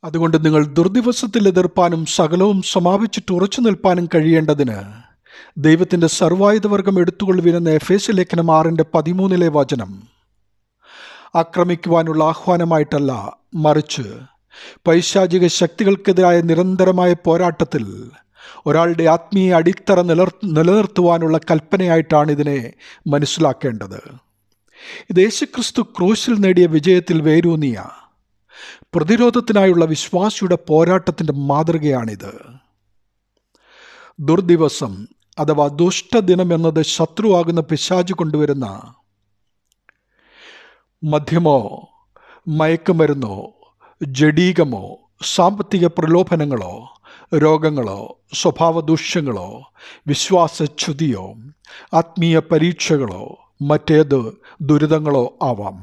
അതുകൊണ്ട് നിങ്ങൾ ദുർദിവസത്തിൽ എതിർപ്പാനും സകലവും സമാപിച്ചിട്ട് ഉറച്ചു നിൽപ്പാനും കഴിയേണ്ടതിന് ദൈവത്തിൻ്റെ സർവായുധവർഗം എടുത്തുകൊള്ളുവിനെന്ന് എഫേസ്യ ലേഖനം 6:13 വചനം. ആക്രമിക്കുവാനുള്ള ആഹ്വാനമായിട്ടല്ല, മറിച്ച് പൈശാചിക ശക്തികൾക്കെതിരായ നിരന്തരമായ പോരാട്ടത്തിൽ ഒരാളുടെ ആത്മീയ അടിത്തറ നിലനിർത്തുവാനുള്ള കൽപ്പനയായിട്ടാണ് ഇതിനെ മനസ്സിലാക്കേണ്ടത്. ഇത് യേശുക്രിസ്തു ക്രൂശിൽ നേടിയ വിജയത്തിൽ വേരൂന്നിയ പ്രതിരോധത്തിനായുള്ള വിശ്വാസിയുടെ പോരാട്ടത്തിൻ്റെ മാതൃകയാണിത്. ദുർദിവസം അഥവാ ദുഷ്ടദിനം എന്നത് ശത്രുവാകുന്ന പിശാച് കൊണ്ടുവരുന്ന മദ്യമോ മയക്കുമരുന്നോ ജഡീകമോ സാമ്പത്തിക പ്രലോഭനങ്ങളോ രോഗങ്ങളോ സ്വഭാവദൂഷ്യങ്ങളോ വിശ്വാസച്യുതിയോ ആത്മീയ പരീക്ഷകളോ മറ്റേത് ദുരിതങ്ങളോ ആവാം.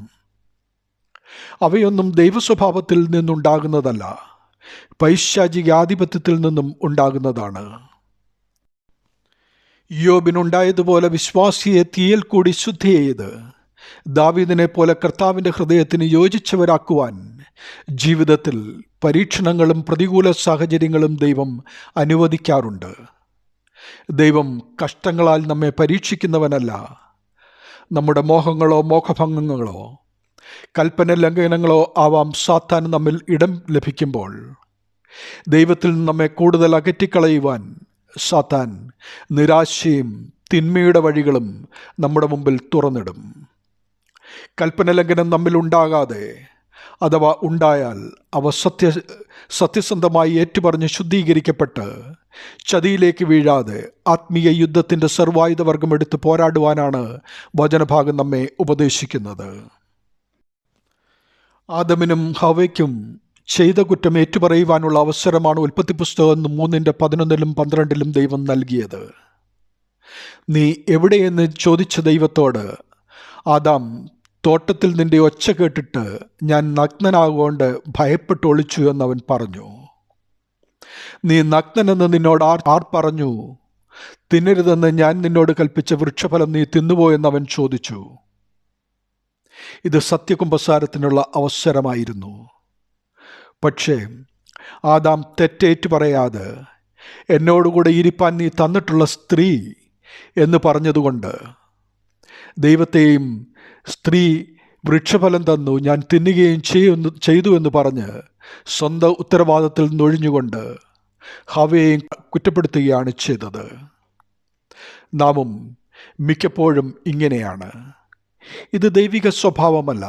അവയൊന്നും ദൈവസ്വഭാവത്തിൽ നിന്നുണ്ടാകുന്നതല്ല, പൈശാചിക ആധിപത്യത്തിൽ നിന്നും ഉണ്ടാകുന്നതാണ്. യോബിനുണ്ടായതുപോലെ വിശ്വാസിയെ തീയിൽ കൂടി ശുദ്ധി ചെയ്ത് ദാവീദിനെ പോലെ കർത്താവിൻ്റെ ഹൃദയത്തിന് യോജിച്ചവരാക്കുവാൻ ജീവിതത്തിൽ പരീക്ഷണങ്ങളും പ്രതികൂല സാഹചര്യങ്ങളും ദൈവം അനുവദിക്കാറുണ്ട്. ദൈവം കഷ്ടങ്ങളാൽ നമ്മെ പരീക്ഷിക്കുന്നവനല്ല. നമ്മുടെ മോഹങ്ങളോ മോഹഭംഗങ്ങളോ കൽപ്പന ലംഘനങ്ങളോ ആവാം സാത്താൻ നമ്മിൽ ഇടം ലഭിക്കുമ്പോൾ ദൈവത്തിൽ നിന്ന് നമ്മെ കൂടുതൽ അകറ്റിക്കളയുവാൻ സാത്താൻ നിരാശയും തിന്മയുടെ വഴികളും നമ്മുടെ മുമ്പിൽ തുറന്നിടും. കൽപ്പന ലംഘനം നമ്മിൽ ഉണ്ടാകാതെ അഥവാ ഉണ്ടായാൽ അവ സത്യസന്ധമായി ഏറ്റുപറഞ്ഞ് ശുദ്ധീകരിക്കപ്പെട്ട് ചതിയിലേക്ക് വീഴാതെ ആത്മീയ യുദ്ധത്തിൻ്റെ സർവായുധവർഗം എടുത്ത് പോരാടുവാനാണ് വചനഭാഗം നമ്മെ ഉപദേശിക്കുന്നത്. ആദമിനും ഹവ്വയ്ക്കും ചെയ്ത കുറ്റം ഏറ്റുപറയുവാനുള്ള അവസരമാണ് ഉൽപ്പത്തി പുസ്തകം 3:11-12 ദൈവം നൽകിയത്. നീ എവിടെയെന്ന് ചോദിച്ച ദൈവത്തോട് ആദാം തോട്ടത്തിൽ നിന്റെ ഒച്ച കേട്ടിട്ട് ഞാൻ നഗ്നനാകൊണ്ട് ഭയപ്പെട്ട് ഒളിച്ചു എന്നവൻ പറഞ്ഞു. നീ നഗ്നനെന്ന് നിന്നോട് ആർ പറഞ്ഞു? തിന്നരുതെന്ന് ഞാൻ നിന്നോട് കൽപ്പിച്ച വൃക്ഷഫലം നീ തിന്നുപോയെന്നവൻ ചോദിച്ചു. ഇത് സത്യകുമ്പസാരത്തിനുള്ള അവസരമായിരുന്നു. പക്ഷേ ആദാം തെറ്റേറ്റു പറയാതെ എന്നോടുകൂടെ ഇരിപ്പാൻ നീ തന്നിട്ടുള്ള സ്ത്രീ എന്ന് പറഞ്ഞതുകൊണ്ട് ദൈവത്തെയും സ്ത്രീ വൃക്ഷഫലം തന്നു, ഞാൻ തിന്നുകയും ചെയ്തു എന്ന് പറഞ്ഞ് സ്വന്തം ഉത്തരവാദിത്തത്തിൽ നിന്നൊഴിഞ്ഞുകൊണ്ട് ഹവ്വയെയും കുറ്റപ്പെടുത്തുകയാണ് ചെയ്തത്. നാമും മിക്കപ്പോഴും ഇങ്ങനെയാണ്. ഇത് ദൈവിക സ്വഭാവമല്ല,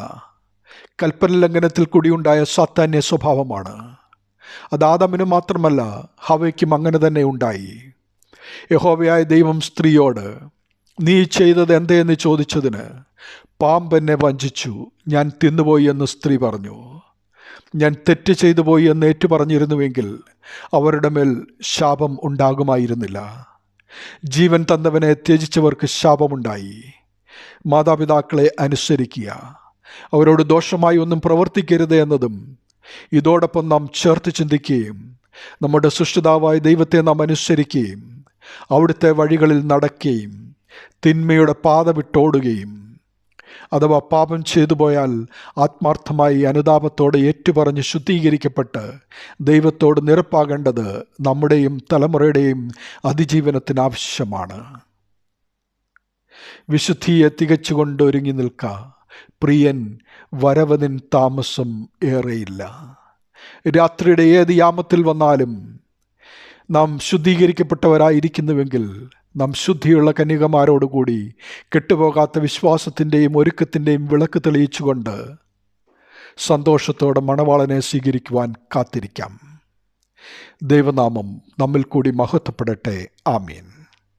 കൽപ്പന ലംഘനത്തിൽ കൂടിയുണ്ടായ സാത്താന്യ സ്വഭാവമാണ്. അത് ആദാമിന് മാത്രമല്ല, ഹവ്വയ്ക്കും അങ്ങനെ തന്നെ ഉണ്ടായി. യഹോവയായ ദൈവം സ്ത്രീയോട് നീ ചെയ്തത് എന്തെന്ന് ചോദിച്ചതിന് പാമ്പെന്നെ വഞ്ചിച്ചു, ഞാൻ തിന്നുപോയി എന്ന് സ്ത്രീ പറഞ്ഞു. ഞാൻ തെറ്റ് ചെയ്തു പോയി എന്ന് ഏറ്റു പറഞ്ഞിരുന്നുവെങ്കിൽ അവരുടെ മേൽ ശാപം ഉണ്ടാകുമായിരുന്നില്ല. ജീവൻ തന്നവനെ ത്യജിച്ചവർക്ക് ശാപമുണ്ടായി. മാതാപിതാക്കളെ അനുസരിക്കുക, അവരോട് ദോഷമായി ഒന്നും പ്രവർത്തിക്കരുത് എന്നതും ഇതോടൊപ്പം നാം ചേർത്ത് ചിന്തിക്കുകയും നമ്മുടെ സൃഷ്ടിതാവായ ദൈവത്തെ നാം അനുസരിക്കുകയും അവിടുത്തെ വഴികളിൽ നടക്കുകയും തിന്മയുടെ പാത വിട്ടോടുകയും അഥവാ പാപം ചെയ്തു പോയാൽ ആത്മാർത്ഥമായി അനുതാപത്തോടെ ഏറ്റുപറഞ്ഞ് ശുദ്ധീകരിക്കപ്പെട്ട് ദൈവത്തോട് നിരപ്പാകേണ്ടത് നമ്മുടെയും തലമുറയുടെയും അതിജീവനത്തിന് ആവശ്യമാണ്. വിശുദ്ധിയെ തികച്ചുകൊണ്ട് ഒരുങ്ങി നിൽക്ക, പ്രിയൻ വരവനിൻ താമസം ഏറെയില്ല. രാത്രിയുടെ ഏത് യാമത്തിൽ വന്നാലും നാം ശുദ്ധീകരിക്കപ്പെട്ടവരായിരിക്കുന്നുവെങ്കിൽ നാം ശുദ്ധിയുള്ള കന്യകമാരോടുകൂടി കെട്ടുപോകാത്ത വിശ്വാസത്തിൻ്റെയും ഒരുക്കത്തിൻ്റെയും വിളക്ക് തെളിയിച്ചുകൊണ്ട് സന്തോഷത്തോടെ മണവാളനെ സ്വീകരിക്കുവാൻ കാത്തിരിക്കാം. ദൈവനാമം നമ്മിൽ കൂടി മഹത്വപ്പെടട്ടെ. ആമീൻ.